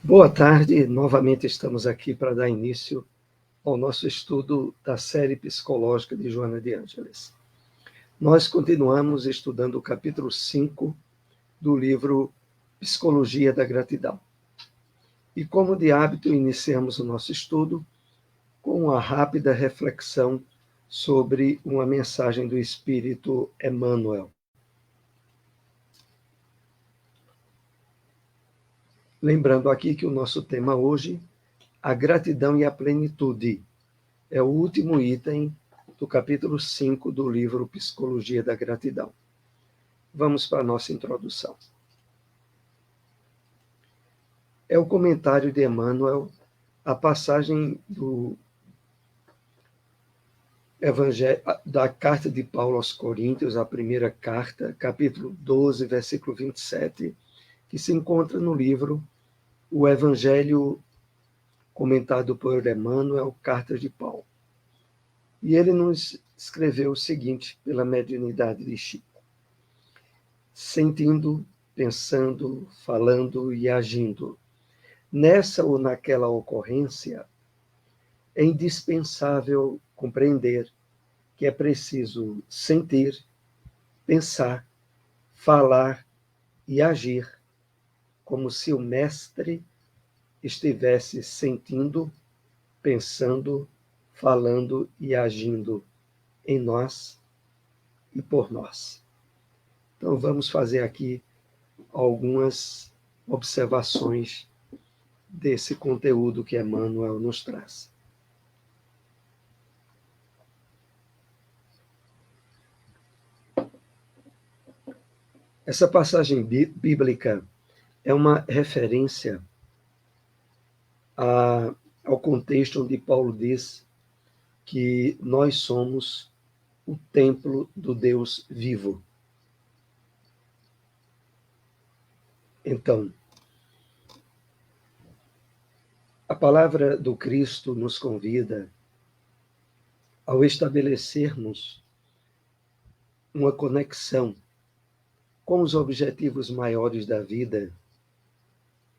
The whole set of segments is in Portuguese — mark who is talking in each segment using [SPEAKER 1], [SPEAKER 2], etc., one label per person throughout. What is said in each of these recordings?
[SPEAKER 1] Boa tarde, novamente estamos aqui para dar início ao nosso estudo da série psicológica de Joana de Ângeles. Nós continuamos estudando o capítulo 5 do livro Psicologia da Gratidão. E como de hábito, iniciamos o nosso estudo com uma rápida reflexão sobre uma mensagem do Espírito Emmanuel. Lembrando aqui que o nosso tema hoje, a gratidão e a plenitude, é o último item do capítulo 5 do livro Psicologia da Gratidão. Vamos para a nossa introdução. É o comentário de Emmanuel, a passagem do Evangelho, da carta de Paulo aos Coríntios, a primeira carta, capítulo 12, versículo 27, que se encontra no livro O Evangelho comentado por Emmanuel, Cartas de Paulo. E ele nos escreveu o seguinte, pela mediunidade de Chico: sentindo, pensando, falando e agindo. Nessa ou naquela ocorrência, é indispensável compreender que é preciso sentir, pensar, falar e agir, como se o mestre estivesse sentindo, pensando, falando e agindo em nós e por nós. Então, vamos fazer aqui algumas observações desse conteúdo que Emmanuel nos traz. Essa passagem bíblica é uma referência ao contexto onde Paulo diz que nós somos o templo do Deus vivo. Então, a palavra do Cristo nos convida ao estabelecermos uma conexão com os objetivos maiores da vida,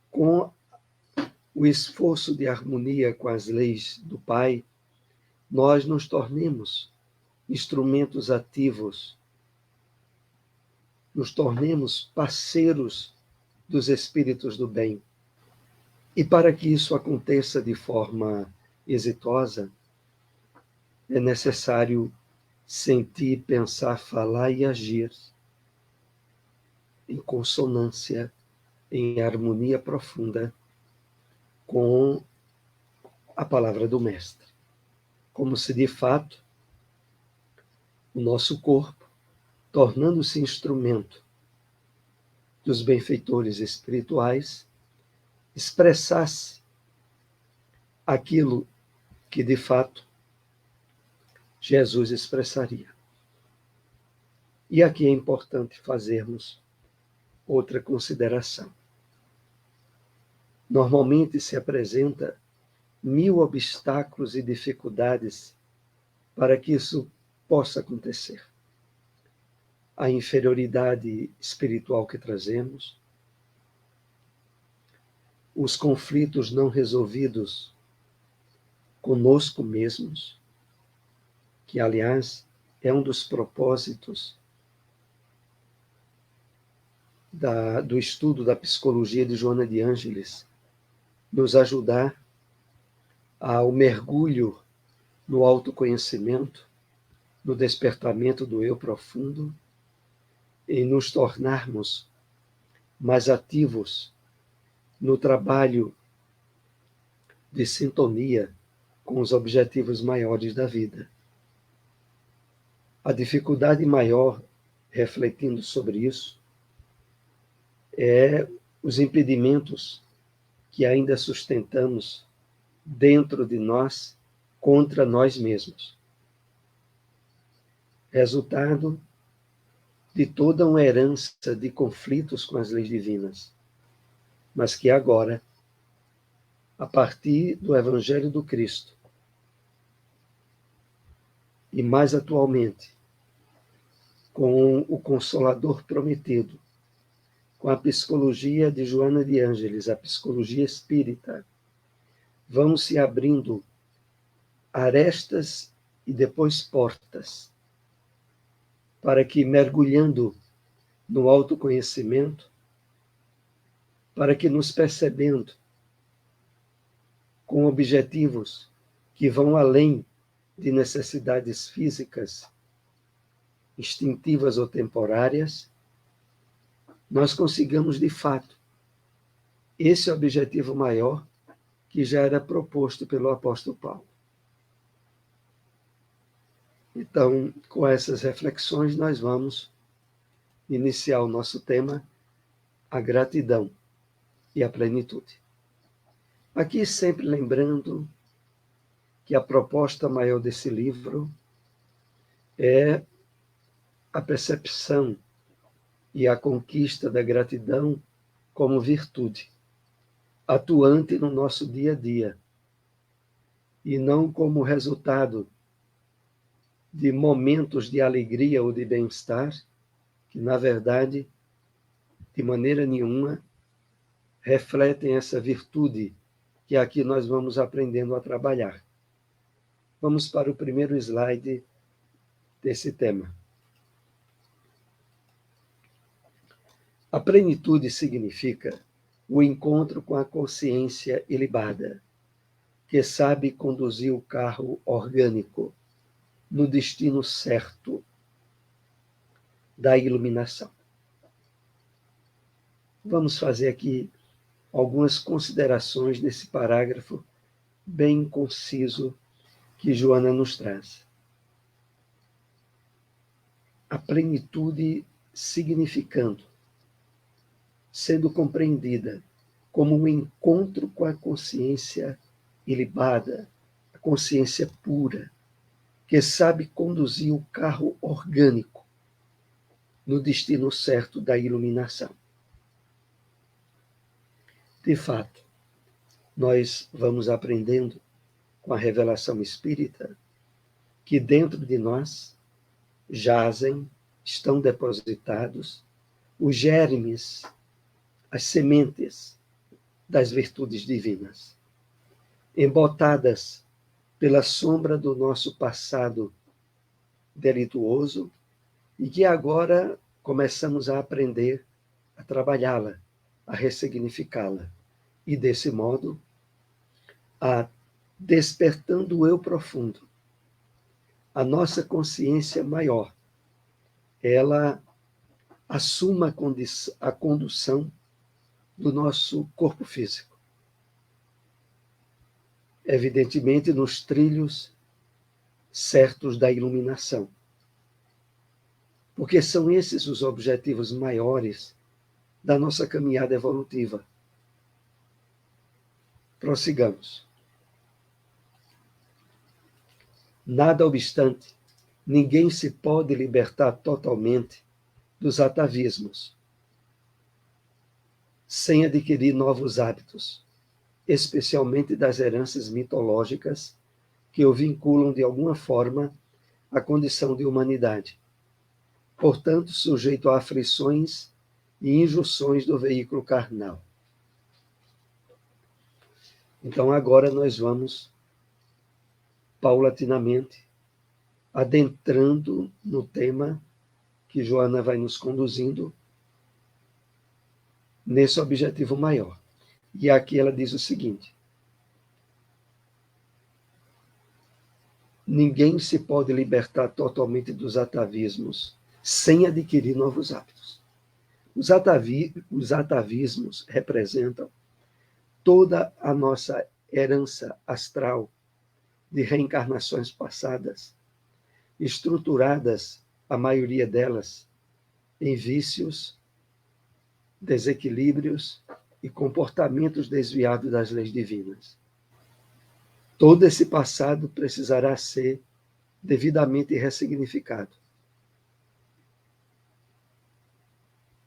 [SPEAKER 1] com o esforço de harmonia com as leis do Pai, nós nos tornemos instrumentos ativos, nos tornemos parceiros dos espíritos do bem. E para que isso aconteça de forma exitosa, é necessário sentir, pensar, falar e agir em consonância, em harmonia profunda com a palavra do Mestre. Como se, de fato, o nosso corpo, tornando-se instrumento dos benfeitores espirituais, expressasse aquilo que, de fato, Jesus expressaria. E aqui é importante fazermos outra consideração. Normalmente se apresenta 1000 obstáculos e dificuldades para que isso possa acontecer. A inferioridade espiritual que trazemos, os conflitos não resolvidos conosco mesmos, que, aliás, é um dos propósitos do estudo da psicologia de Joana de Ângeles, nos ajudar ao mergulho no autoconhecimento, no despertamento do eu profundo, e nos tornarmos mais ativos no trabalho de sintonia com os objetivos maiores da vida. A dificuldade maior, refletindo sobre isso, é os impedimentos que ainda sustentamos dentro de nós contra nós mesmos. Resultado de toda uma herança de conflitos com as leis divinas, mas que agora, a partir do Evangelho do Cristo, e mais atualmente, com o Consolador prometido, com a psicologia de Joana de Ângeles, a psicologia espírita, vão se abrindo arestas e depois portas, para que, mergulhando no autoconhecimento, para que nos percebendo com objetivos que vão além de necessidades físicas, instintivas ou temporárias, nós consigamos, de fato, esse objetivo maior que já era proposto pelo apóstolo Paulo. Então, com essas reflexões, nós vamos iniciar o nosso tema, a gratidão e a plenitude. Aqui sempre lembrando que a proposta maior desse livro é a percepção e a conquista da gratidão como virtude, atuante no nosso dia a dia, e não como resultado de momentos de alegria ou de bem-estar, que, na verdade, de maneira nenhuma, refletem essa virtude que aqui nós vamos aprendendo a trabalhar. Vamos para o primeiro slide desse tema. A plenitude significa o encontro com a consciência ilibada, que sabe conduzir o carro orgânico no destino certo da iluminação. Vamos fazer aqui algumas considerações desse parágrafo bem conciso que Joana nos traz. A plenitude significando, sendo compreendida como um encontro com a consciência ilibada, a consciência pura, que sabe conduzir o carro orgânico no destino certo da iluminação. De fato, nós vamos aprendendo com a revelação espírita que dentro de nós jazem, estão depositados os germes, as sementes das virtudes divinas, embotadas pela sombra do nosso passado delituoso e que agora começamos a aprender a trabalhá-la, a ressignificá-la. E, desse modo, a despertando o eu profundo, a nossa consciência maior, ela assuma a condução do nosso corpo físico. Evidentemente, nos trilhos certos da iluminação. Porque são esses os objetivos maiores da nossa caminhada evolutiva. Prossigamos. Nada obstante, ninguém se pode libertar totalmente dos atavismos, sem adquirir novos hábitos, especialmente das heranças mitológicas que o vinculam de alguma forma à condição de humanidade. Portanto, sujeito a aflições e injunções do veículo carnal. Então, agora nós vamos, paulatinamente, adentrando no tema que Joana vai nos conduzindo nesse objetivo maior. E aqui ela diz o seguinte: ninguém se pode libertar totalmente dos atavismos sem adquirir novos hábitos. Os atavismos representam toda a nossa herança astral de reencarnações passadas, estruturadas, a maioria delas, em vícios, desequilíbrios e comportamentos desviados das leis divinas. Todo esse passado precisará ser devidamente ressignificado.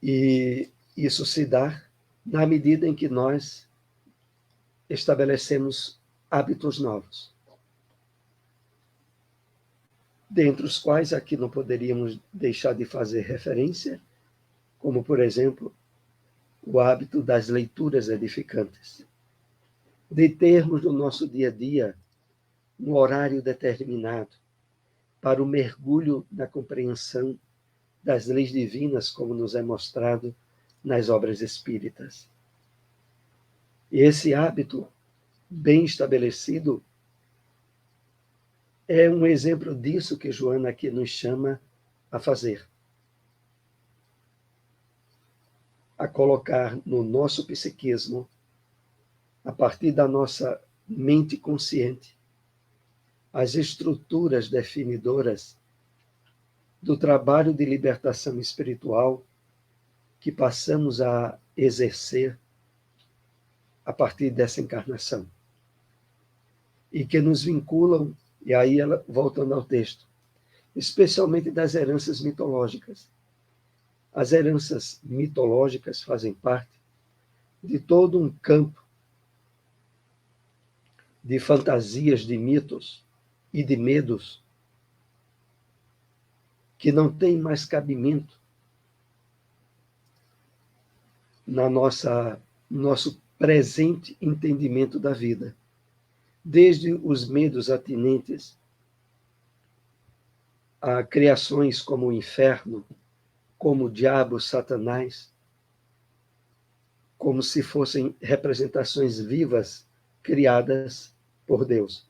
[SPEAKER 1] E isso se dá na medida em que nós estabelecemos hábitos novos, dentre os quais aqui não poderíamos deixar de fazer referência, como, por exemplo, o hábito das leituras edificantes, de termos no nosso dia a dia um horário determinado para o mergulho na compreensão das leis divinas, como nos é mostrado nas obras espíritas. E esse hábito bem estabelecido é um exemplo disso que Joana aqui nos chama a fazer. A colocar no nosso psiquismo, a partir da nossa mente consciente, as estruturas definidoras do trabalho de libertação espiritual que passamos a exercer a partir dessa encarnação. E que nos vinculam, e aí ela, voltando ao texto, especialmente das heranças mitológicas. As heranças mitológicas fazem parte de todo um campo de fantasias, de mitos e de medos que não tem mais cabimento no nosso presente entendimento da vida. Desde os medos atinentes a criações como o inferno, como o diabo, Satanás, como se fossem representações vivas criadas por Deus.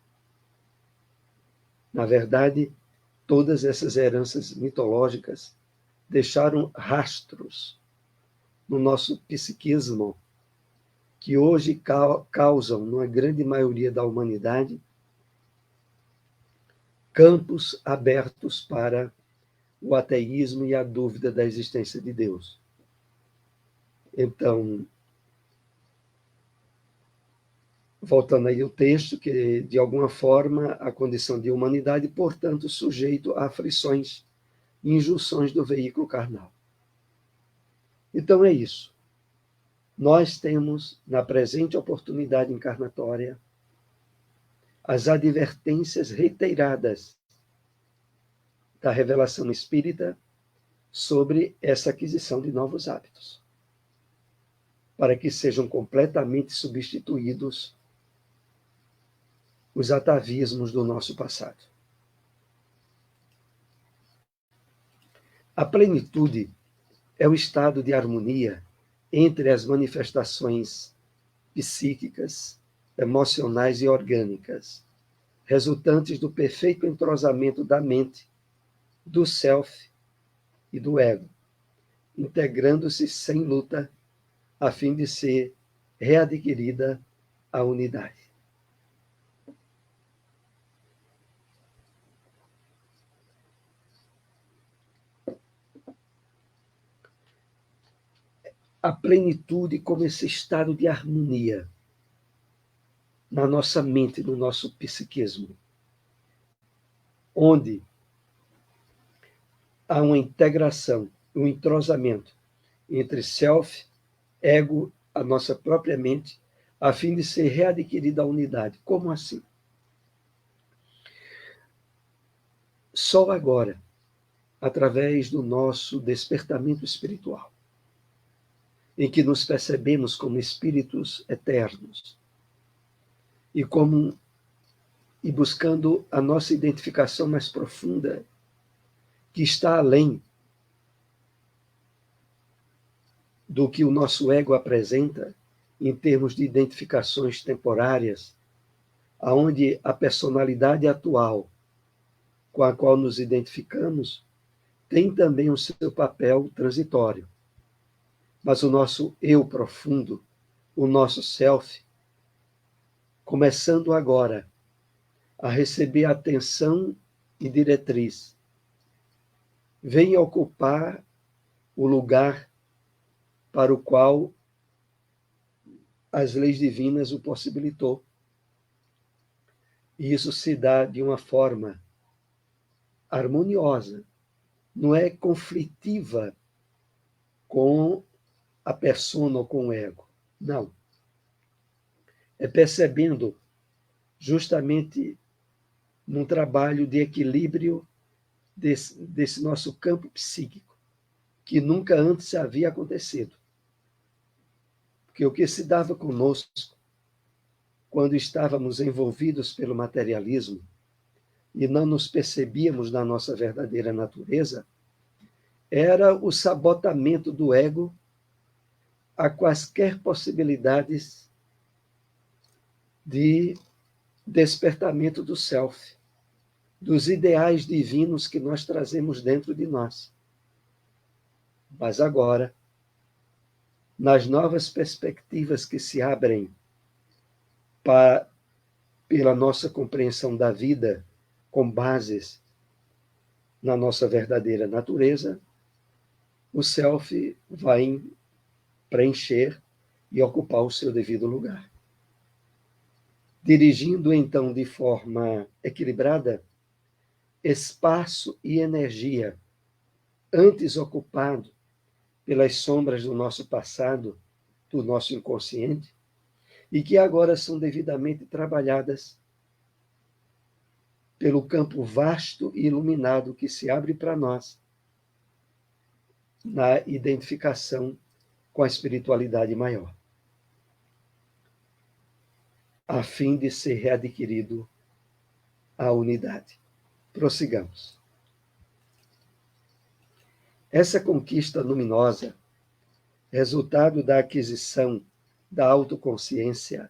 [SPEAKER 1] Na verdade, todas essas heranças mitológicas deixaram rastros no nosso psiquismo, que hoje causam, numa grande maioria da humanidade, campos abertos para o ateísmo e a dúvida da existência de Deus. Então, voltando aí ao texto, que de alguma forma a condição de humanidade, portanto, sujeito a aflições e injunções do veículo carnal. Então é isso. Nós temos, na presente oportunidade encarnatória, as advertências reiteradas da revelação espírita sobre essa aquisição de novos hábitos, para que sejam completamente substituídos os atavismos do nosso passado. A plenitude é o estado de harmonia entre as manifestações psíquicas, emocionais e orgânicas, resultantes do perfeito entrosamento da mente, do self e do ego, integrando-se sem luta, a fim de ser readquirida a unidade. A plenitude como esse estado de harmonia na nossa mente, no nosso psiquismo, onde há uma integração, um entrosamento entre self, ego, a nossa própria mente, a fim de ser readquirida a unidade. Como assim? Só agora, através do nosso despertamento espiritual, em que nos percebemos como espíritos eternos e buscando a nossa identificação mais profunda, que está além do que o nosso ego apresenta em termos de identificações temporárias, aonde a personalidade atual com a qual nos identificamos tem também o seu papel transitório. Mas o nosso eu profundo, o nosso self, começando agora a receber atenção e diretriz, vem ocupar o lugar para o qual as leis divinas o possibilitou. E isso se dá de uma forma harmoniosa, não é conflitiva com a persona ou com o ego. Não. É percebendo justamente num trabalho de equilíbrio desse nosso campo psíquico, que nunca antes havia acontecido. Porque o que se dava conosco quando estávamos envolvidos pelo materialismo e não nos percebíamos na nossa verdadeira natureza, era o sabotamento do ego a quaisquer possibilidades de despertamento do self, dos ideais divinos que nós trazemos dentro de nós. Mas agora, nas novas perspectivas que se abrem pela nossa compreensão da vida, com bases na nossa verdadeira natureza, o self vai preencher e ocupar o seu devido lugar. Dirigindo, então, de forma equilibrada, espaço e energia antes ocupado pelas sombras do nosso passado, do nosso inconsciente, e que agora são devidamente trabalhadas pelo campo vasto e iluminado que se abre para nós na identificação com a espiritualidade maior, a fim de ser readquirido a unidade. Prossigamos. Essa conquista luminosa, resultado da aquisição da autoconsciência,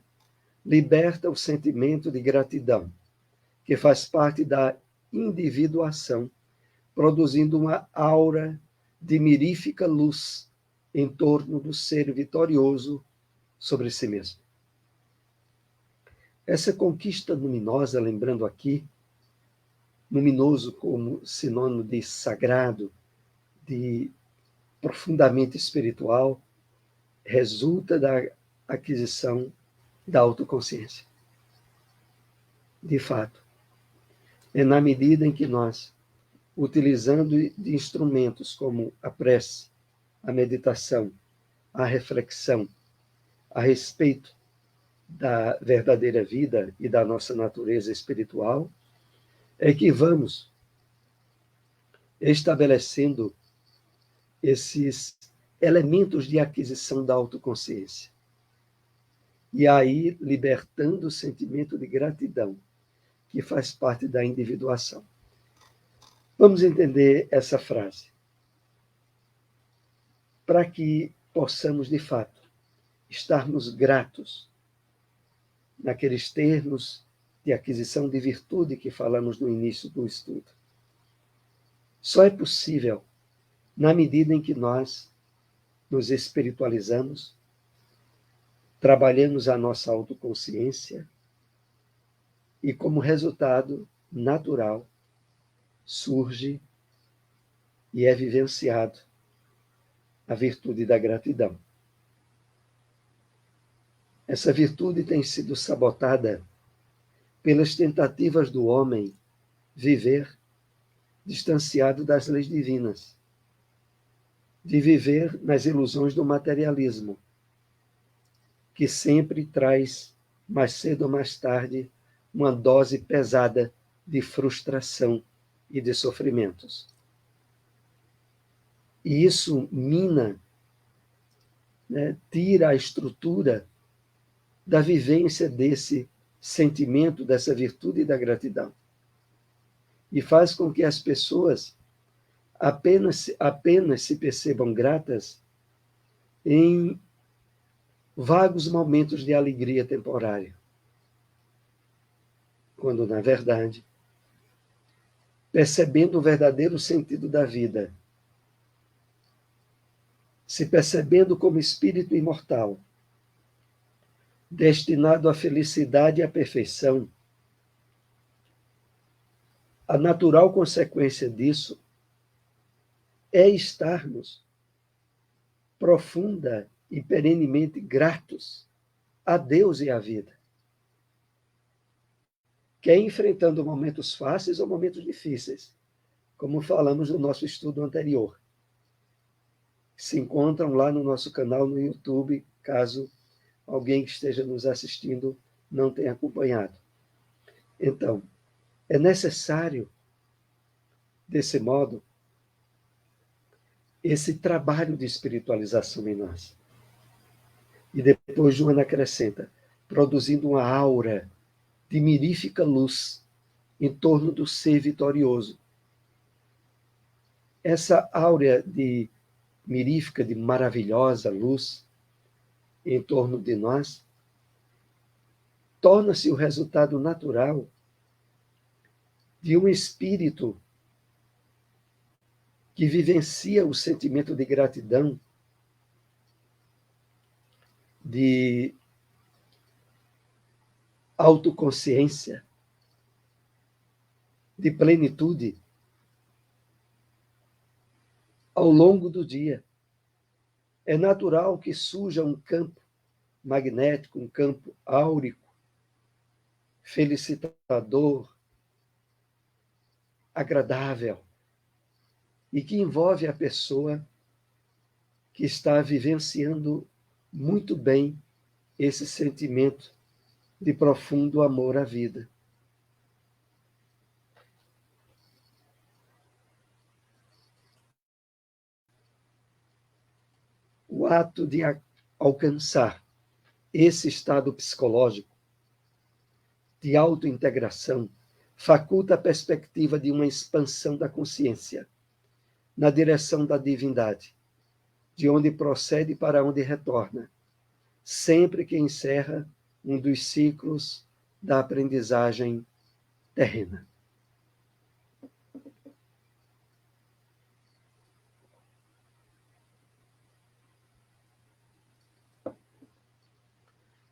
[SPEAKER 1] liberta o sentimento de gratidão, que faz parte da individuação, produzindo uma aura de mirífica luz em torno do ser vitorioso sobre si mesmo. Essa conquista luminosa, lembrando aqui, luminoso como sinônimo de sagrado, de profundamente espiritual, resulta da aquisição da autoconsciência. De fato, é na medida em que nós, utilizando de instrumentos como a prece, a meditação, a reflexão a respeito da verdadeira vida e da nossa natureza espiritual, é que vamos estabelecendo esses elementos de aquisição da autoconsciência. E aí, libertando o sentimento de gratidão, que faz parte da individuação. Vamos entender essa frase. Para que possamos, de fato, estarmos gratos naqueles termos de aquisição de virtude que falamos no início do estudo. Só é possível na medida em que nós nos espiritualizamos, trabalhamos a nossa autoconsciência e, como resultado natural, surge e é vivenciado a virtude da gratidão. Essa virtude tem sido sabotada pelas tentativas do homem viver distanciado das leis divinas, de viver nas ilusões do materialismo, que sempre traz, mais cedo ou mais tarde, uma dose pesada de frustração e de sofrimentos. E isso mina, tira a estrutura da vivência desse sentimento, dessa virtude da gratidão. E faz com que as pessoas apenas se percebam gratas em vagos momentos de alegria temporária. Quando, na verdade, percebendo o verdadeiro sentido da vida, se percebendo como espírito imortal, destinado à felicidade e à perfeição, a natural consequência disso é estarmos profunda e perenemente gratos a Deus e à vida. Quer enfrentando momentos fáceis ou momentos difíceis, como falamos no nosso estudo anterior. Se encontram lá no nosso canal no YouTube, caso alguém que esteja nos assistindo não tenha acompanhado. Então, é necessário, desse modo, esse trabalho de espiritualização em nós. E depois Joana acrescenta, produzindo uma aura de mirífica luz em torno do ser vitorioso. Essa áurea de mirífica, de maravilhosa luz em torno de nós, torna-se o resultado natural de um espírito que vivencia o sentimento de gratidão, de autoconsciência, de plenitude ao longo do dia. É natural que surja um campo magnético, um campo áurico, felicitador, agradável, e que envolve a pessoa que está vivenciando muito bem esse sentimento de profundo amor à vida. O ato de alcançar esse estado psicológico de autointegração faculta a perspectiva de uma expansão da consciência na direção da divindade, de onde procede para onde retorna, sempre que encerra um dos ciclos da aprendizagem terrena.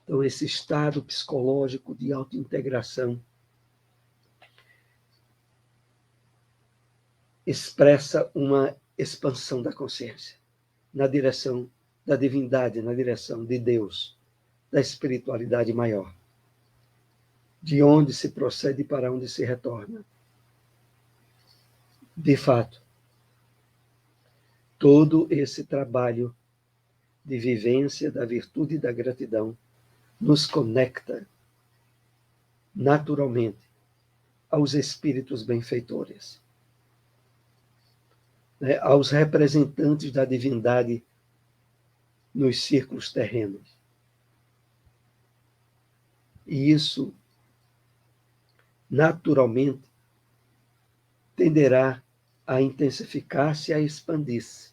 [SPEAKER 1] Então, esse estado psicológico de autointegração expressa uma expansão da consciência na direção da divindade, na direção de Deus, da espiritualidade maior, de onde se procede para onde se retorna. De fato, todo esse trabalho de vivência da virtude e da gratidão nos conecta naturalmente aos espíritos benfeitores, né, aos representantes da divindade nos círculos terrenos. E isso, naturalmente, tenderá a intensificar-se e a expandir-se.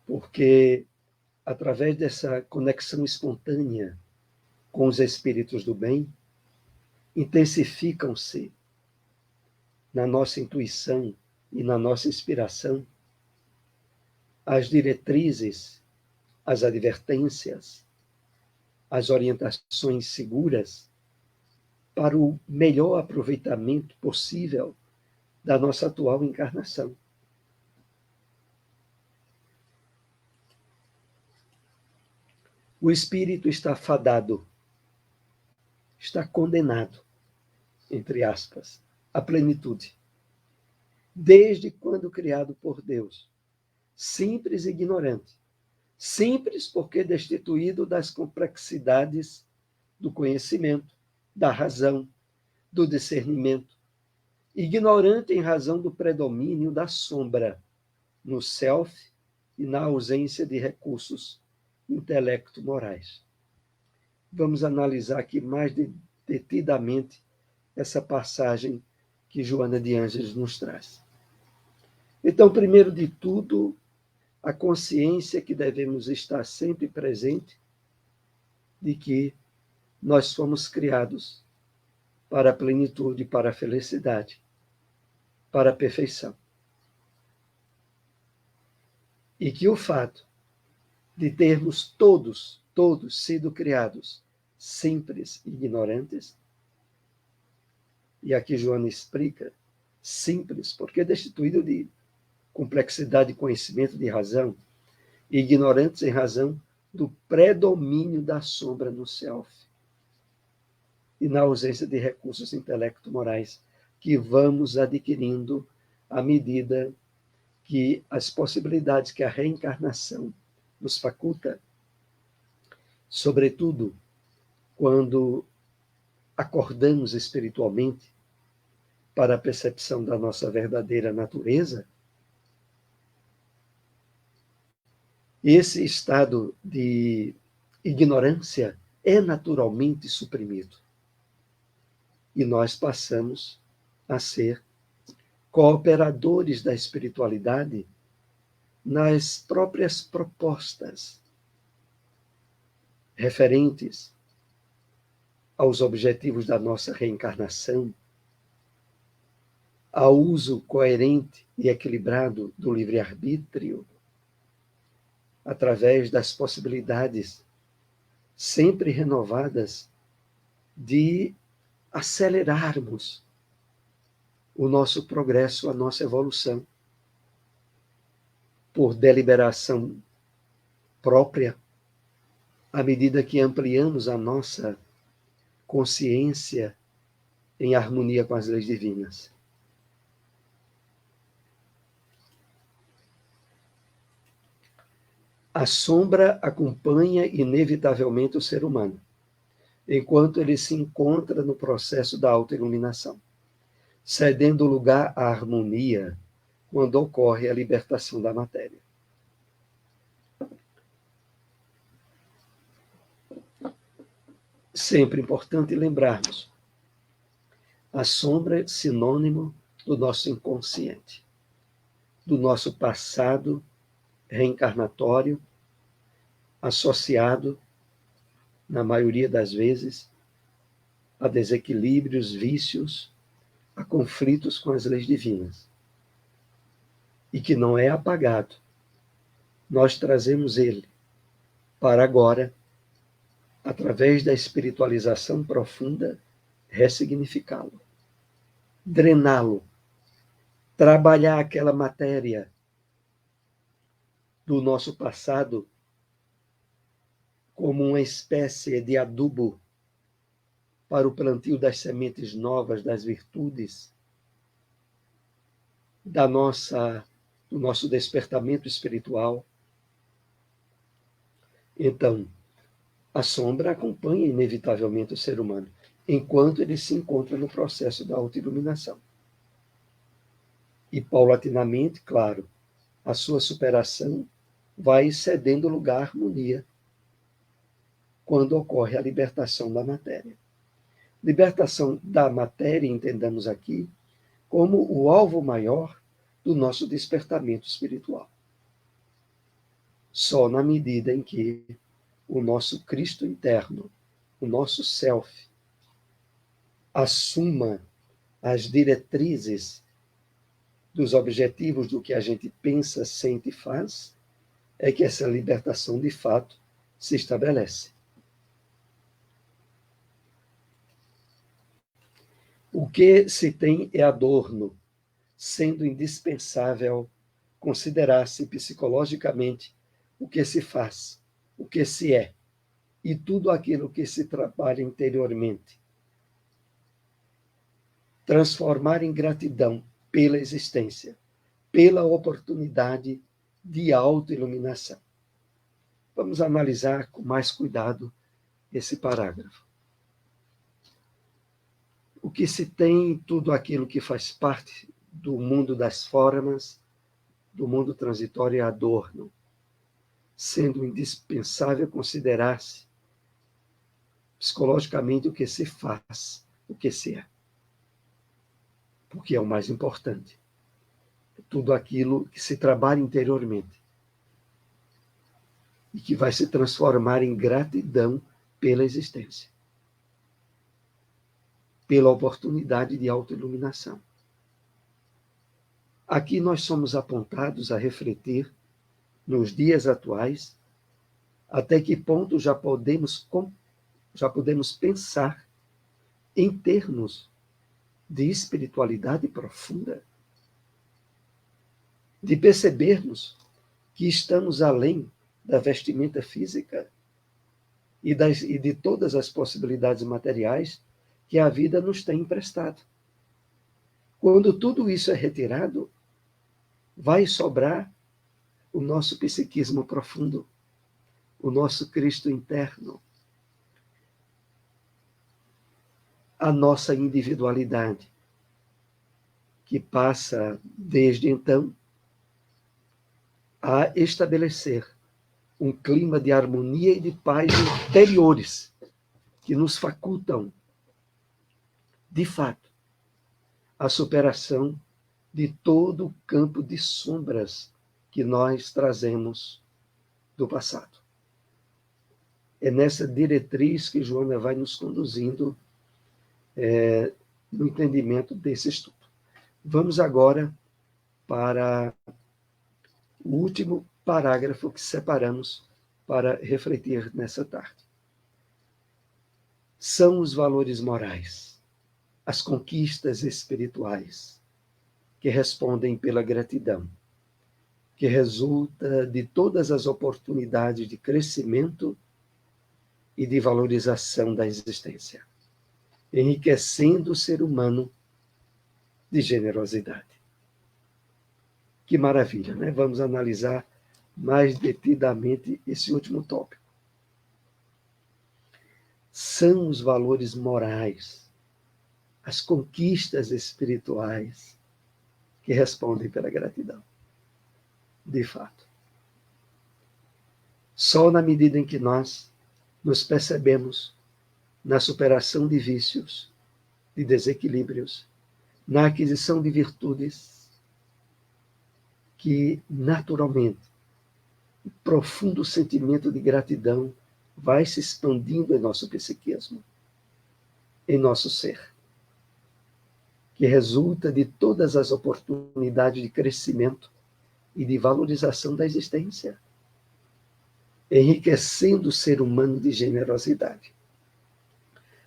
[SPEAKER 1] Porque, através dessa conexão espontânea com os espíritos do bem, intensificam-se na nossa intuição e na nossa inspiração as diretrizes, as advertências, as orientações seguras para o melhor aproveitamento possível da nossa atual encarnação. O espírito está fadado, está condenado, entre aspas, à plenitude, desde quando criado por Deus, simples e ignorante. Simples porque destituído das complexidades do conhecimento, da razão, do discernimento, ignorante em razão do predomínio da sombra no self e na ausência de recursos intelecto-morais. Vamos analisar aqui mais detidamente essa passagem que Joana de Ângeles nos traz. Então, primeiro de tudo, a consciência que devemos estar sempre presente de que nós fomos criados para a plenitude, para a felicidade, para a perfeição. E que o fato de termos todos sido criados simples e ignorantes, e aqui Joana explica, simples, porque é destituído de complexidade de conhecimento, de razão, e ignorantes em razão do predomínio da sombra no self e na ausência de recursos intelecto-morais que vamos adquirindo à medida que as possibilidades que a reencarnação nos faculta, sobretudo quando acordamos espiritualmente para a percepção da nossa verdadeira natureza, Esse estado de ignorância é naturalmente suprimido. E nós passamos a ser cooperadores da espiritualidade nas próprias propostas referentes aos objetivos da nossa reencarnação, ao uso coerente e equilibrado do livre-arbítrio, através das possibilidades sempre renovadas de acelerarmos o nosso progresso, a nossa evolução, por deliberação própria, à medida que ampliamos a nossa consciência em harmonia com as leis divinas. A sombra acompanha inevitavelmente o ser humano, enquanto ele se encontra no processo da autoiluminação, cedendo lugar à harmonia quando ocorre a libertação da matéria. Sempre importante lembrarmos, a sombra é sinônimo do nosso inconsciente, do nosso passado reencarnatório, associado, na maioria das vezes, a desequilíbrios, vícios, a conflitos com as leis divinas. E que não é apagado. Nós trazemos ele para agora, através da espiritualização profunda, ressignificá-lo, drená-lo, trabalhar aquela matéria do nosso passado como uma espécie de adubo para o plantio das sementes novas, das virtudes, do nosso despertamento espiritual. Então, a sombra acompanha inevitavelmente o ser humano, enquanto ele se encontra no processo da autoiluminação. E, paulatinamente, claro, a sua superação vai cedendo lugar à harmonia quando ocorre a libertação da matéria. Libertação da matéria, entendamos aqui, como o alvo maior do nosso despertamento espiritual. Só na medida em que o nosso Cristo interno, o nosso self, assuma as diretrizes dos objetivos do que a gente pensa, sente e faz, é que essa libertação, de fato, se estabelece. O que se tem é adorno, sendo indispensável considerar-se psicologicamente o que se faz, o que se é, e tudo aquilo que se trabalha interiormente. Transformar em gratidão pela existência, pela oportunidade de autoiluminação. Vamos analisar com mais cuidado esse parágrafo. O que se tem, tudo aquilo que faz parte do mundo das formas, do mundo transitório, é adorno, sendo indispensável considerar-se psicologicamente o que se faz, o que se é. Porque é o mais importante. Tudo aquilo que se trabalha interiormente e que vai se transformar em gratidão pela existência, pela oportunidade de autoiluminação. Aqui nós somos apontados a refletir, nos dias atuais, até que ponto já podemos pensar em termos de espiritualidade profunda, de percebermos que estamos além da vestimenta física e de todas as possibilidades materiais que a vida nos tem emprestado. Quando tudo isso é retirado, vai sobrar o nosso psiquismo profundo, o nosso Cristo interno, a nossa individualidade, que passa, desde então, a estabelecer um clima de harmonia e de paz interiores que nos facultam, de fato, a superação de todo o campo de sombras que nós trazemos do passado. É nessa diretriz que Joana vai nos conduzindo no entendimento desse estudo. Vamos agora para o último parágrafo que separamos para refletir nessa tarde. São os valores morais, as conquistas espirituais, que respondem pela gratidão, que resulta de todas as oportunidades de crescimento e de valorização da existência, enriquecendo o ser humano de generosidade. Que maravilha, né? Vamos analisar mais detidamente esse último tópico. São os valores morais, as conquistas espirituais que respondem pela gratidão. De fato. Só na medida em que nós nos percebemos na superação de vícios, de desequilíbrios, na aquisição de virtudes, que naturalmente o profundo sentimento de gratidão vai se expandindo em nosso psiquismo, em nosso ser, que resulta de todas as oportunidades de crescimento e de valorização da existência, enriquecendo o ser humano de generosidade.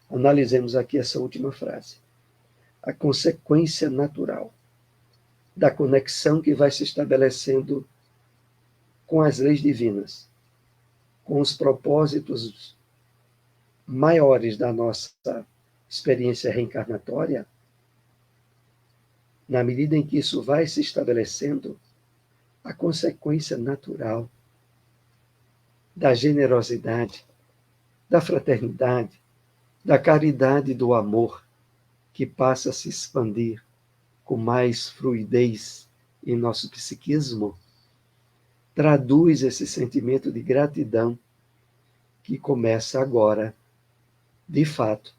[SPEAKER 1] Analisemos aqui essa última frase. A consequência natural da conexão que vai se estabelecendo com as leis divinas, com os propósitos maiores da nossa experiência reencarnatória, na medida em que isso vai se estabelecendo, a consequência natural da generosidade, da fraternidade, da caridade e do amor, que passa a se expandir com mais fluidez em nosso psiquismo, traduz esse sentimento de gratidão que começa agora, de fato,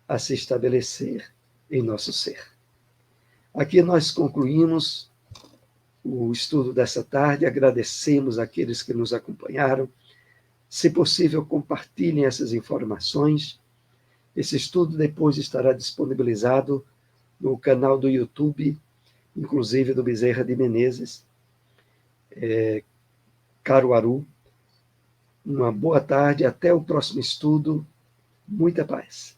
[SPEAKER 1] a se estabelecer em nosso ser. Aqui nós concluímos o estudo dessa tarde, agradecemos àqueles que nos acompanharam. Se possível, compartilhem essas informações. Esse estudo depois estará disponibilizado no canal do YouTube, inclusive do Bezerra de Menezes, Caruaru. Uma boa tarde, até o próximo estudo. Muita paz.